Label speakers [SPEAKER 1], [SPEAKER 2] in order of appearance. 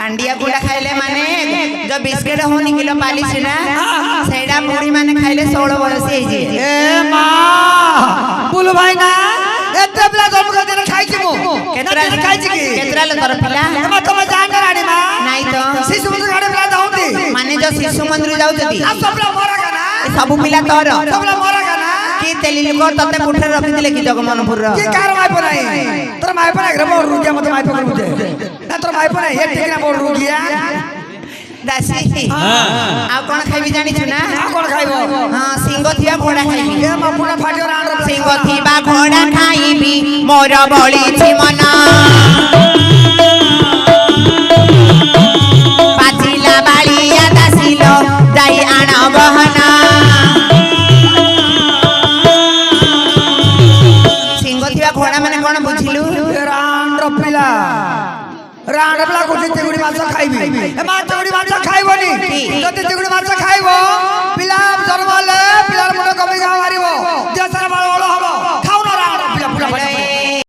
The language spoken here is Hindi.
[SPEAKER 1] हांडिया गुड़ा खाइले माने जो बिस्किट होनी किलो पालिश ना सेडा मुड़ी माने खाइले 16 वर्ष हे जी
[SPEAKER 2] ए मां बोलो भाई ना एते पिला जन्म कर देने खाइ छी मु
[SPEAKER 1] केतरा
[SPEAKER 2] खाइ छी की
[SPEAKER 1] केतरा ल तर पिला
[SPEAKER 2] तुम जान ना रानी मां
[SPEAKER 1] नाही तो
[SPEAKER 2] शिशु मंदिर गाड़े पिला जाउती
[SPEAKER 1] माने जो शिशु मंदिर जाउती
[SPEAKER 2] आ सबला मोरा का ना
[SPEAKER 1] सब पिला तोर
[SPEAKER 2] सबला मोरा का ना
[SPEAKER 1] की तेली लोक तते कुठे रखि दिले की जगमनपुर रो
[SPEAKER 2] की कार माय पनाई तोर माय पनाई रे मोर रुगिया मत माय पकड़ मुझे ना तोर माय पनाई एक टिकना मोर रुगिया
[SPEAKER 1] दासी आ कोन खाइबी जानि छु ना
[SPEAKER 2] आ कोन खाइबो
[SPEAKER 1] हां सिंह थिया घोड़ा खाइबी
[SPEAKER 2] ए मा पूरा फाटियो रान
[SPEAKER 1] सिंह थिबा घोड़ा खाइबी मोर बळी छि मना पाचिला बालिया दासिलो जाई आना बहना सिंह थिबा घोड़ा माने कोन बुझिलु
[SPEAKER 2] रान रपिला रान रपिला को चिंगुड़ी माछ खाइबी ए मा चिंगुड़ी माछ खाइबोनी जति चिंगुड़ी माछ खाइबो